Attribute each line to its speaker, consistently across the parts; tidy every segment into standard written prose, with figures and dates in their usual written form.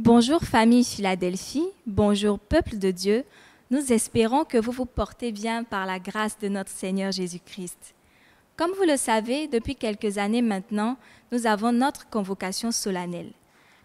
Speaker 1: Bonjour famille Philadelphie, bonjour peuple de Dieu. Nous espérons que vous vous portez bien par la grâce de notre Seigneur Jésus-Christ. Comme vous le savez, depuis quelques années maintenant, nous avons notre convocation solennelle.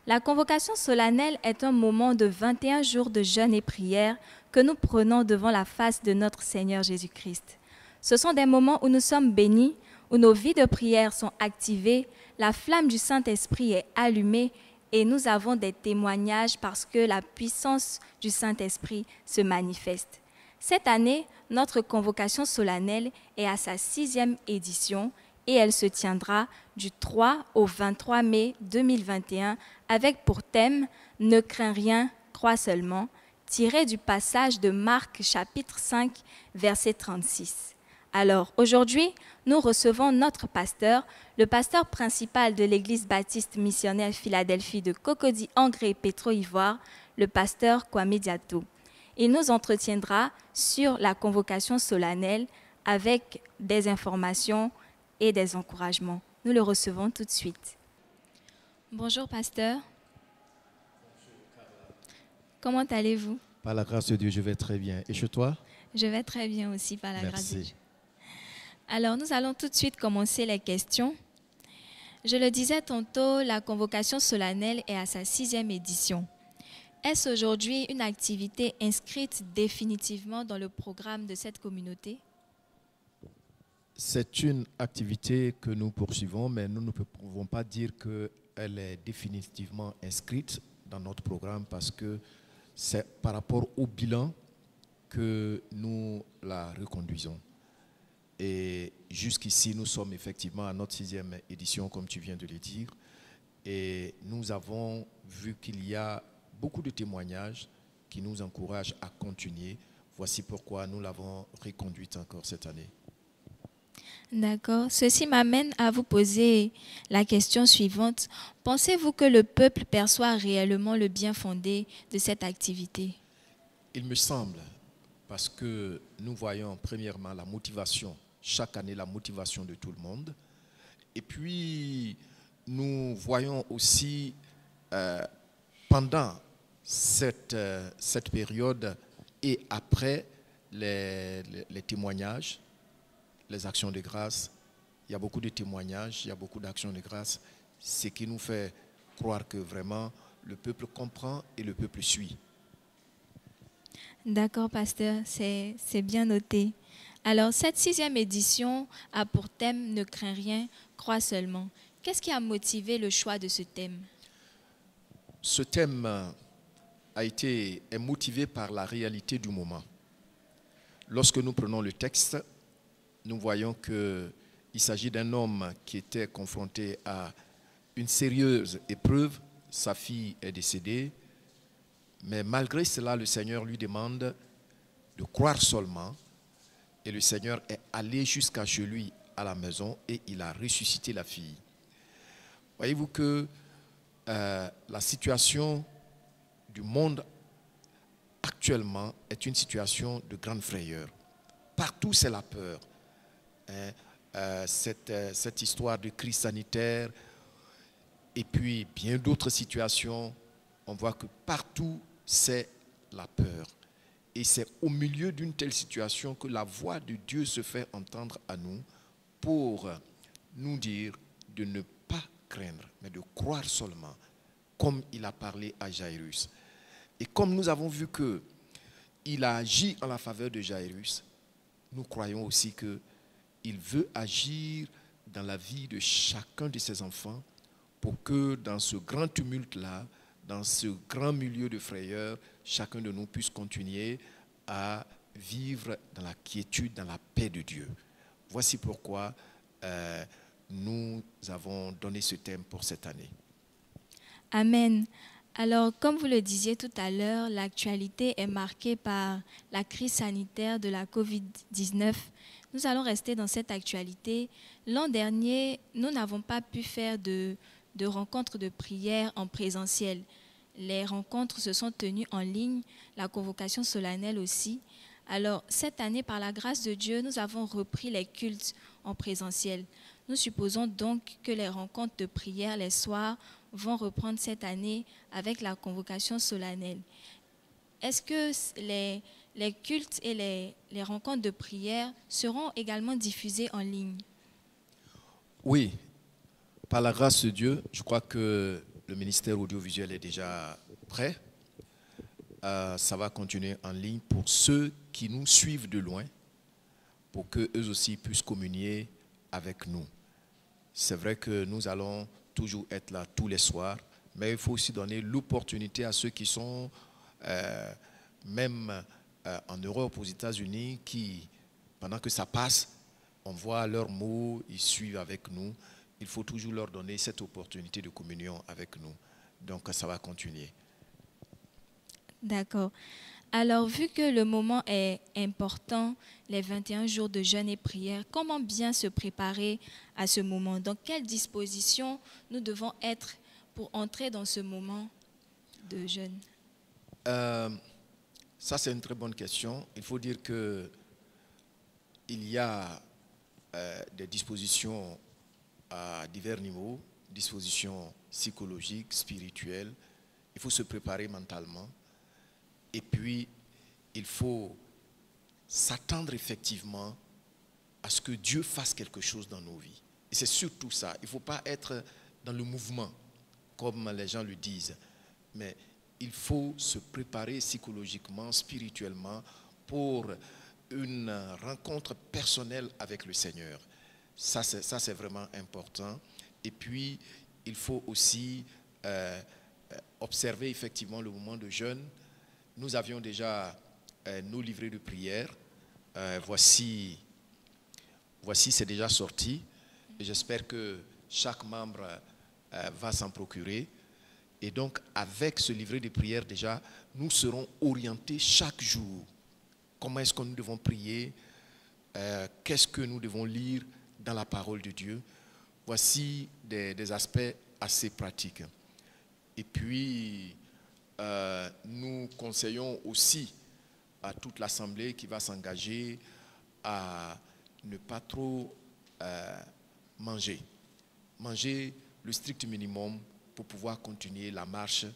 Speaker 1: La convocation solennelle est un moment de 21 jours de jeûne et prière que nous prenons devant la face de notre Seigneur Jésus-Christ. Ce sont des moments où nous sommes bénis, où nos vies de prière sont activées, la flamme du Saint-Esprit est allumée et nous avons des témoignages parce que la puissance du Saint-Esprit se manifeste. Cette année, notre convocation solennelle est à sa 6e édition et elle se tiendra du 3 au 23 mai 2021 avec pour thème « Ne crains rien, crois seulement » tiré du passage de Marc chapitre 5 verset 36. Alors aujourd'hui, nous recevons notre pasteur, le pasteur principal de l'église baptiste missionnaire Philadelphie de Cocody-Angré Pétro-Ivoire, le pasteur Kwame Diato. Il nous entretiendra sur la convocation solennelle avec des informations et des encouragements. Nous le recevons tout de suite. Bonjour pasteur. Comment allez-vous?
Speaker 2: Par la grâce de Dieu, je vais très bien. Et chez toi?
Speaker 1: Je vais très bien aussi par la grâce de
Speaker 2: Merci.
Speaker 1: Dieu. Alors, nous allons tout de suite commencer les questions. Je le disais tantôt, la convocation solennelle est à sa 6e édition. Est-ce aujourd'hui une activité inscrite définitivement dans le programme de cette communauté?
Speaker 2: C'est une activité que nous poursuivons, mais nous ne pouvons pas dire qu'elle est définitivement inscrite dans notre programme parce que c'est par rapport au bilan que nous la reconduisons. Et jusqu'ici, nous sommes effectivement à notre 6e édition, comme tu viens de le dire. Et nous avons vu qu'il y a beaucoup de témoignages qui nous encouragent à continuer. Voici pourquoi nous l'avons reconduite encore cette année.
Speaker 1: D'accord. Ceci m'amène à vous poser la question suivante. Pensez-vous que le peuple perçoit réellement le bien fondé de cette activité?
Speaker 2: Il me semble, parce que nous voyons premièrement la motivation, chaque année la motivation de tout le monde. Et puis, nous voyons aussi, pendant cette période et après les témoignages, les actions de grâce, il y a beaucoup de témoignages, il y a beaucoup d'actions de grâce, ce qui nous fait croire que vraiment le peuple comprend et le peuple suit.
Speaker 1: D'accord, pasteur, c'est bien noté. Alors, cette 6e édition a pour thème « Ne crains rien, crois seulement ». Qu'est-ce qui a motivé le choix de ce thème?
Speaker 2: Ce thème est motivé par la réalité du moment. Lorsque nous prenons le texte, nous voyons qu'il s'agit d'un homme qui était confronté à une sérieuse épreuve. Sa fille est décédée, mais malgré cela, le Seigneur lui demande de croire seulement. Et le Seigneur est allé jusqu'à chez lui à la maison et il a ressuscité la fille. Voyez-vous que la situation du monde actuellement est une situation de grande frayeur. Partout, c'est la peur. Cette histoire de crise sanitaire et puis bien d'autres situations, on voit que partout, c'est la peur. Et c'est au milieu d'une telle situation que la voix de Dieu se fait entendre à nous pour nous dire de ne pas craindre, mais de croire seulement, comme il a parlé à Jairus. Et comme nous avons vu qu'il a agi en la faveur de Jairus, nous croyons aussi qu'il veut agir dans la vie de chacun de ses enfants pour que dans ce grand tumulte-là, dans ce grand milieu de frayeur, chacun de nous puisse continuer à vivre dans la quiétude, dans la paix de Dieu. Voici pourquoi nous avons donné ce thème pour cette année.
Speaker 1: Amen. Alors, comme vous le disiez tout à l'heure, l'actualité est marquée par la crise sanitaire de la COVID-19. Nous allons rester dans cette actualité. L'an dernier, nous n'avons pas pu faire de rencontres de prière en présentiel. Les rencontres se sont tenues en ligne, la convocation solennelle aussi. Alors, cette année, par la grâce de Dieu, nous avons repris les cultes en présentiel. Nous supposons donc que les rencontres de prière les soirs vont reprendre cette année avec la convocation solennelle. Est-ce que les cultes et les rencontres de prière seront également diffusées en ligne?
Speaker 2: Oui, par la grâce de Dieu, je crois que le ministère audiovisuel est déjà prêt. Ça va continuer en ligne pour ceux qui nous suivent de loin, pour qu'eux aussi puissent communier avec nous. C'est vrai que nous allons toujours être là tous les soirs, mais il faut aussi donner l'opportunité à ceux qui sont même en Europe, aux États-Unis, qui, pendant que ça passe, on voit leurs mots, ils suivent avec nous. Il faut toujours leur donner cette opportunité de communion avec nous. Donc, ça va continuer.
Speaker 1: D'accord. Alors, vu que le moment est important, les 21 jours de jeûne et prière, comment bien se préparer à ce moment? Dans quelles dispositions nous devons être pour entrer dans ce moment de jeûne?
Speaker 2: Ça, c'est une très bonne question. Il faut dire qu'il y a des dispositions à divers niveaux, dispositions psychologiques, spirituelles. Il faut se préparer mentalement. Et puis, il faut s'attendre effectivement à ce que Dieu fasse quelque chose dans nos vies. Et c'est surtout ça. Il ne faut pas être dans le mouvement, comme les gens le disent. Mais il faut se préparer psychologiquement, spirituellement, pour une rencontre personnelle avec le Seigneur. Ça, c'est vraiment important. Et puis, il faut aussi observer effectivement le moment de jeûne. Nous avions déjà nos livrets de prière. Voici, c'est déjà sorti. J'espère que chaque membre va s'en procurer. Et donc, avec ce livret de prière déjà, nous serons orientés chaque jour. Comment est-ce que nous devons prier? Qu'est-ce que nous devons lire dans la parole de Dieu? Voici des aspects assez pratiques. Et puis, nous conseillons aussi à toute l'Assemblée qui va s'engager à ne pas trop manger. Manger le strict minimum pour pouvoir continuer la marche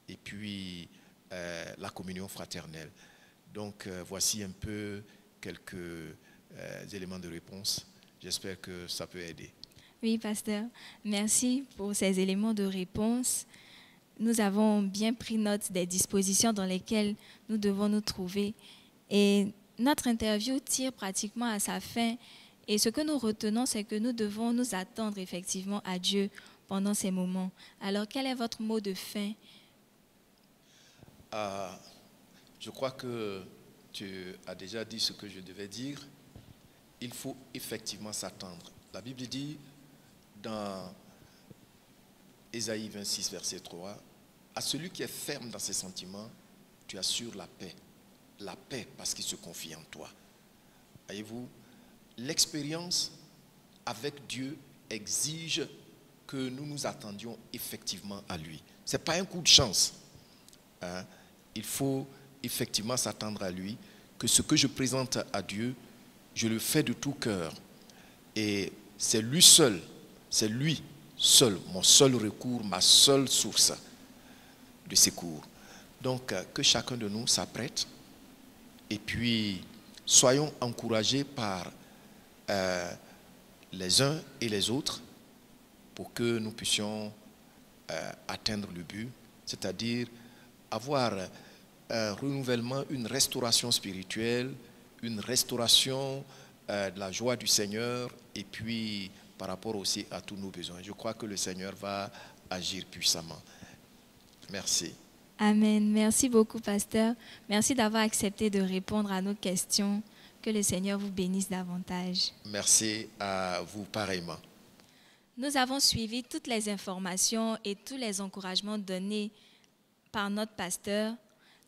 Speaker 2: et puis la communion fraternelle. Donc, voici un peu quelques éléments de réponse. J'espère que ça peut aider.
Speaker 1: Oui, pasteur. Merci pour ces éléments de réponse. Nous avons bien pris note des dispositions dans lesquelles nous devons nous trouver. Et notre interview tire pratiquement à sa fin. Et ce que nous retenons, c'est que nous devons nous attendre effectivement à Dieu pendant ces moments. Alors, quel est votre mot de fin?
Speaker 2: Je crois que tu as déjà dit ce que je devais dire. Il faut effectivement s'attendre. La Bible dit dans Ésaïe 26, verset 3, « À celui qui est ferme dans ses sentiments, tu assures la paix. La paix parce qu'il se confie en toi. » Voyez-vous, l'expérience avec Dieu exige que nous nous attendions effectivement à lui. Ce n'est pas un coup de chance. Il faut effectivement s'attendre à lui, que ce que je présente à Dieu, je le fais de tout cœur. Et c'est lui seul, mon seul recours, ma seule source de secours. Donc, que chacun de nous s'apprête et puis soyons encouragés par les uns et les autres pour que nous puissions atteindre le but, c'est-à-dire avoir un renouvellement, une restauration spirituelle, une restauration de la joie du Seigneur et puis par rapport aussi à tous nos besoins. Je crois que le Seigneur va agir puissamment. Merci.
Speaker 1: Amen. Merci beaucoup, pasteur. Merci d'avoir accepté de répondre à nos questions. Que le Seigneur vous bénisse davantage.
Speaker 2: Merci à vous pareillement.
Speaker 1: Nous avons suivi toutes les informations et tous les encouragements donnés par notre pasteur.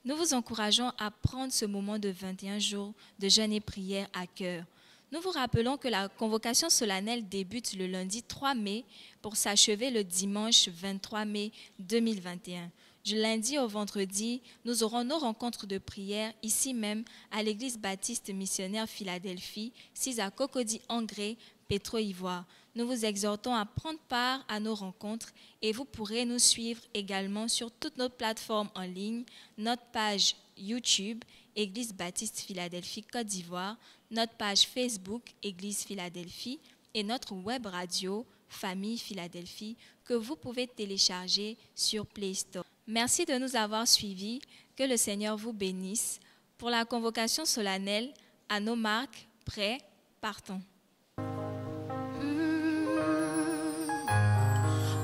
Speaker 1: Nous vous encourageons à prendre ce moment de 21 jours de jeûne et prière à cœur. Nous vous rappelons que la convocation solennelle débute le lundi 3 mai pour s'achever le dimanche 23 mai 2021. Du lundi au vendredi, nous aurons nos rencontres de prière ici même à l'église baptiste missionnaire Philadelphie, 6 à Cocody-Angré, Petro Ivoire. Nous vous exhortons à prendre part à nos rencontres et vous pourrez nous suivre également sur toutes nos plateformes en ligne, notre page YouTube, Église Baptiste Philadelphie Côte d'Ivoire, notre page Facebook, Église Philadelphie, et notre web radio, Famille Philadelphie, que vous pouvez télécharger sur Play Store. Merci de nous avoir suivis. Que le Seigneur vous bénisse. Pour la convocation solennelle, à nos marques, prêts, partons.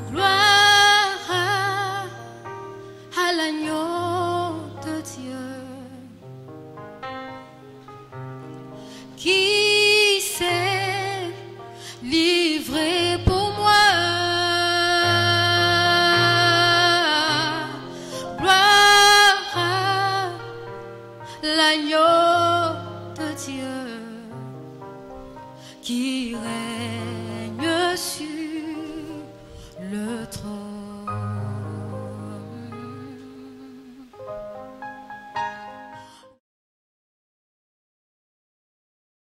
Speaker 3: Gloire à l'agneau de Dieu qui s'est livré pour moi. Gloire à l'agneau de Dieu qui règne